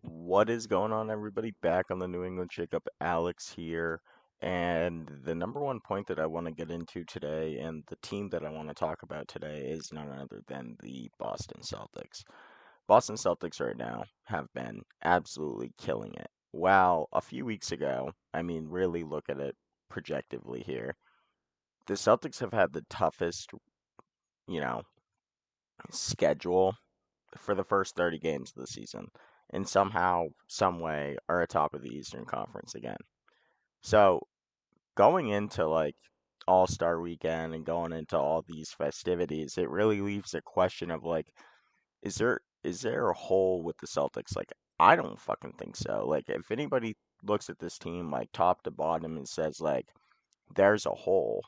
What is going on, everybody? Back on the New England Shakeup, Alex here. And the number one point that I want to get into today, and the team that I want to talk about today, is none other than the Boston Celtics. Boston Celtics right now have been absolutely killing it. While a few weeks ago, really look at it projectively here, the Celtics have had the toughest, you know, schedule for the first 30 games of the season, and somehow, some way, are atop of the Eastern Conference again. So going into like All-Star weekend and going into all these festivities, it really leaves a question of like, is there a hole with the Celtics? Like, I don't fucking think so. Like, if anybody looks at this team like top to bottom and says like there's a hole,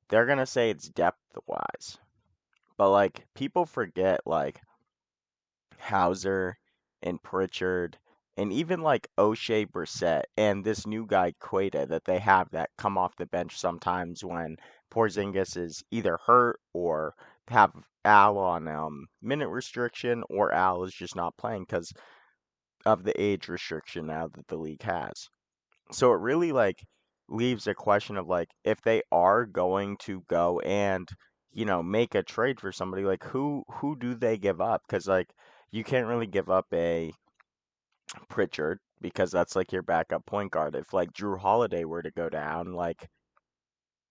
they're gonna say it's depth wise. But like people forget like Hauser and Pritchard and even like O'Shea Brissett and this new guy Queta that they have that come off the bench sometimes when Porzingis is either hurt or have Al on minute restriction or Al is just not playing because of the age restriction now that the league has. So it really like leaves a question of like if they are going to go and make a trade for somebody like who do they give up? Because like you can't really give up a Pritchard because that's like your backup point guard. If like Drew Holiday were to go down, like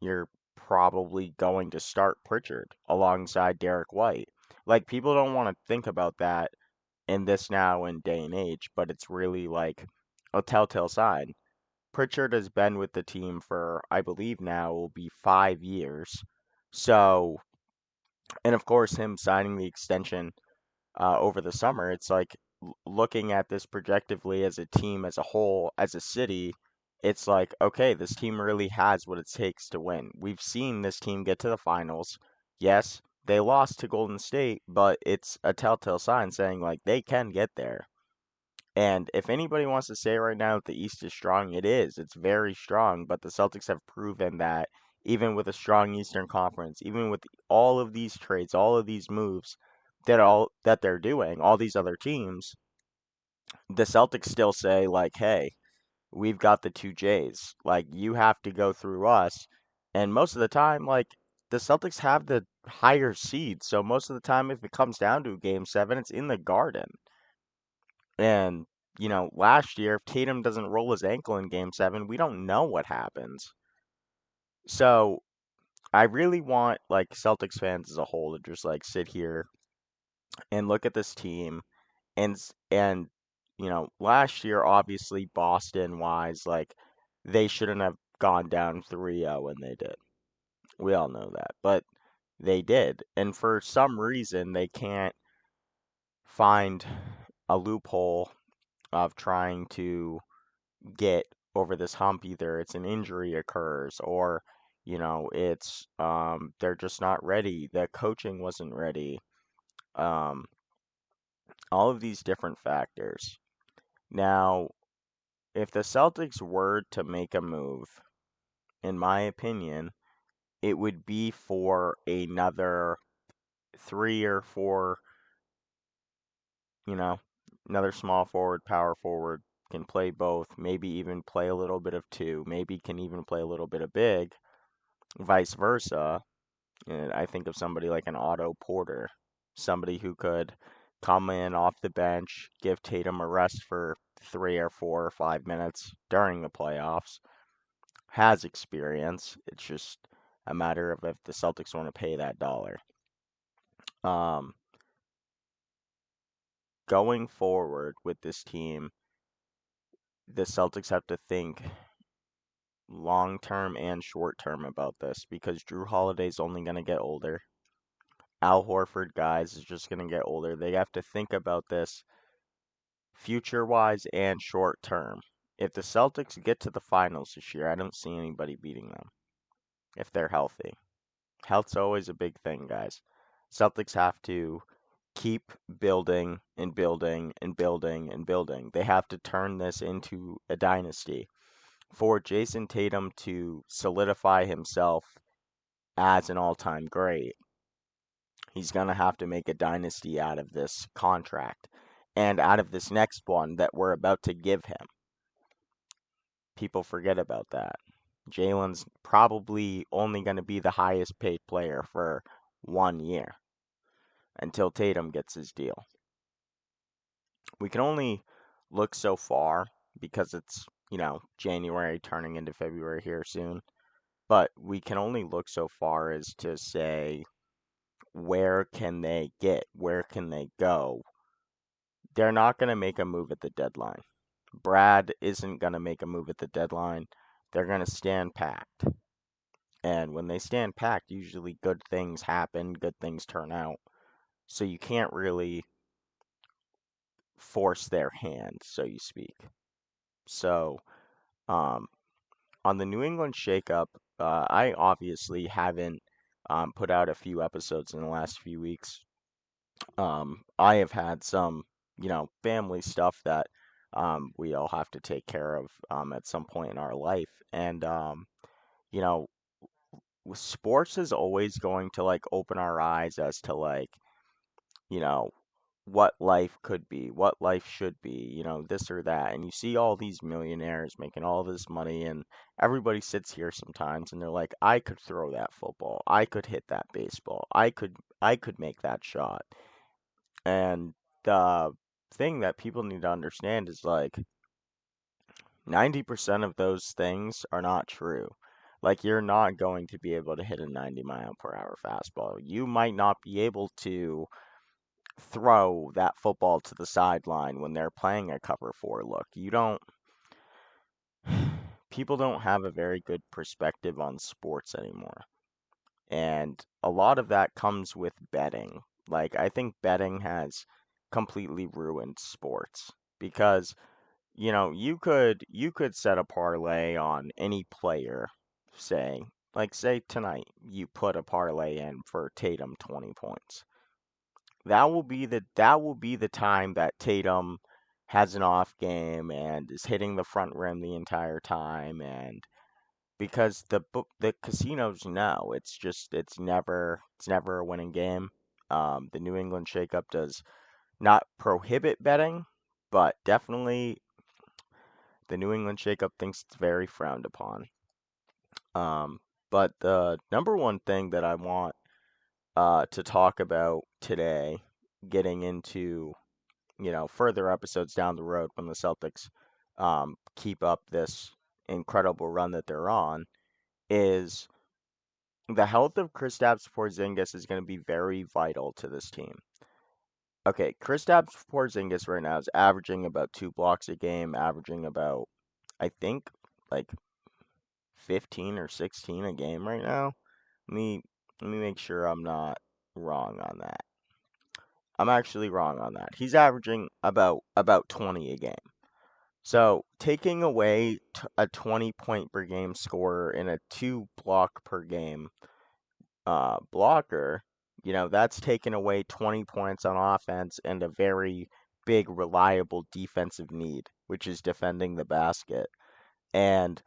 you're probably going to start Pritchard alongside Derek White. Like people don't want to think about that in this now and day and age, but it's really like a telltale sign. Pritchard has been with the team for, I believe now will be 5 years. So, and of course, him signing the extension over the summer, it's like looking at this projectively as a team, as a whole, as a city, it's like, okay, this team really has what it takes to win. We've seen this team get to the finals. Yes, they lost to Golden State, but it's a telltale sign saying like they can get there. And if anybody wants to say right now that the East is strong, it is. It's very strong, but the Celtics have proven that even with a strong Eastern Conference, even with all of these trades, all of these moves that they're doing, all these other teams, the Celtics still say like, "Hey, we've got the two J's. Like you have to go through us." And most of the time, like the Celtics have the higher seed, so most of the time if it comes down to a game 7, it's in the Garden. And, last year, if Tatum doesn't roll his ankle in game 7, we don't know what happens. So I really want, like, Celtics fans as a whole to just, like, sit here and look at this team and, last year, obviously, Boston wise, like, they shouldn't have gone down 3-0 when they did. We all know that. But they did. And for some reason, they can't find a loophole of trying to get over this hump. Either it's an injury occurs or it's they're just not ready, the coaching wasn't ready, um all of these different factors. Now, if the Celtics were to make a move, in my opinion, it would be for another 3 or 4, you know another small forward, power forward, can play both, maybe even play a little bit of two, maybe can even play a little bit of big, vice versa. And I think of somebody like an Otto Porter, somebody who could come in off the bench, give Tatum a rest for 3 or 4 or 5 minutes during the playoffs, has experience. It's just a matter of if the Celtics want to pay that dollar. Um, Going forward with this team, the Celtics have to think long term and short term about this because Drew Holiday's only going to get older. Al Horford, guys, is just going to get older. They have to think about this future wise and short term. If the Celtics get to the finals this year, I don't see anybody beating them if they're healthy. Health's always a big thing, guys. Celtics have to keep building and building and building and building. They have to turn this into a dynasty. For Jason Tatum to solidify himself as an all time great, he's going to have to make a dynasty out of this contract. and out of this next one that we're about to give him. People forget about that. Jalen's probably only going to be the highest paid player for 1 year until Tatum gets his deal. We can only look so far because it's, January turning into February here soon. But we can only look so far as to say, where can they get? Where can they go? They're not going to make a move at the deadline. Brad isn't going to make a move at the deadline. They're going to stand packed. And when they stand packed, usually good things happen, good things turn out. So you can't really force their hand, so you speak. So, um, on the New England shakeup, I obviously haven't put out a few episodes in the last few weeks. I have had some, family stuff that we all have to take care of at some point in our life. And, you know, sports is always going to like open our eyes as to like, you know, what life could be, what life should be, this or that. And you see all these millionaires making all this money, and everybody sits here sometimes and they're like, I could throw that football, I could hit that baseball, I could make that shot. And the thing that people need to understand is like 90% of those things are not true. Like, you're not going to be able to hit a 90-mile-per-hour fastball. You might not be able to throw that football to the sideline when they're playing a cover four look. People don't have a very good perspective on sports anymore. And a lot of that comes with betting. Like, I think betting has completely ruined sports because, you could set a parlay on any player, say, say tonight you put a parlay in for Tatum 20 points. That will be the time that Tatum has an off game and is hitting the front rim the entire time, and because the casinos know it's never a winning game. The New England shakeup does not prohibit betting, but definitely the New England shakeup thinks it's very frowned upon. But the number one thing that I want to talk about today, getting into further episodes down the road when the Celtics keep up this incredible run that they're on, is the health of Kristaps Porzingis is going to be very vital to this team. Okay, Kristaps Porzingis right now is averaging about 2 blocks a game, averaging about, I think, like 15 or 16 a game right now. Let me let me make sure I'm not wrong on that. I'm actually wrong on that. He's averaging about 20 a game. So taking away a 20 point per game scorer and a 2 block per game blocker, that's taken away 20 points on offense and a very big, reliable defensive need, which is defending the basket. And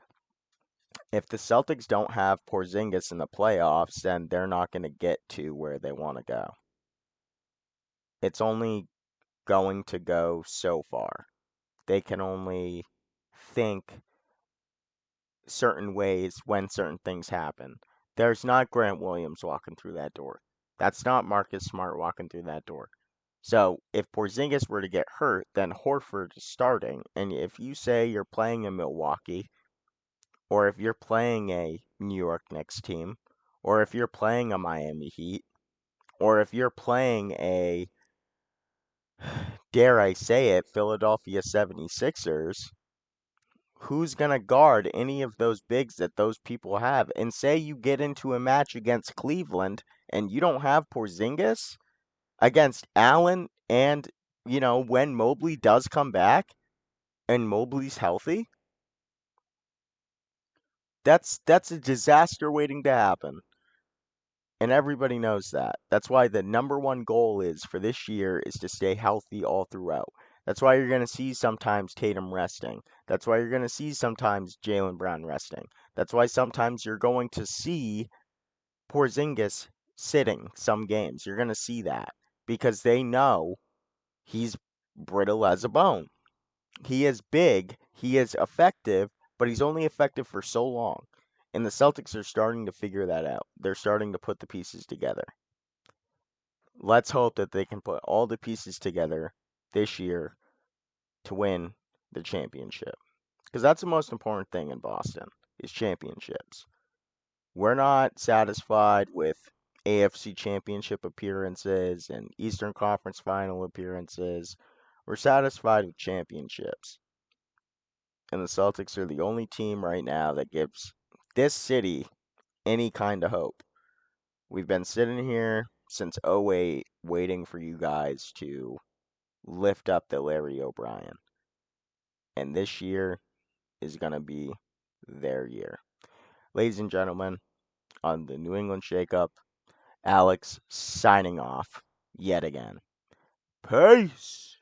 if the Celtics don't have Porzingis in the playoffs, then they're not going to get to where they want to go. It's only going to go so far. They can only think certain ways when certain things happen. There's not Grant Williams walking through that door. That's not Marcus Smart walking through that door. So if Porzingis were to get hurt, then Horford is starting. And if you say you're playing in Milwaukee, or if you're playing a New York Knicks team, or if you're playing a Miami Heat, or if you're playing a, dare I say it, Philadelphia 76ers, who's going to guard any of those bigs that those people have? And say you get into a match against Cleveland and you don't have Porzingis against Allen, and, when Mobley does come back and Mobley's healthy, that's a disaster waiting to happen. And everybody knows that. That's why the number one goal is for this year is to stay healthy all throughout. That's why you're going to see sometimes Tatum resting. That's why you're going to see sometimes Jaylen Brown resting. That's why sometimes you're going to see Porzingis sitting some games. You're going to see that because they know he's brittle as a bone. He is big, he is effective, but he's only effective for so long. And the Celtics are starting to figure that out. They're starting to put the pieces together. Let's hope that they can put all the pieces together this year to win the championship. Because that's the most important thing in Boston is championships. We're not satisfied with AFC championship appearances and Eastern Conference final appearances. We're satisfied with championships. And the Celtics are the only team right now that gives this city any kind of hope. We've been sitting here since '08 waiting for you guys to lift up the Larry O'Brien. And this year is going to be their year. Ladies and gentlemen, on the New England Shakeup, Alex signing off yet again. Peace!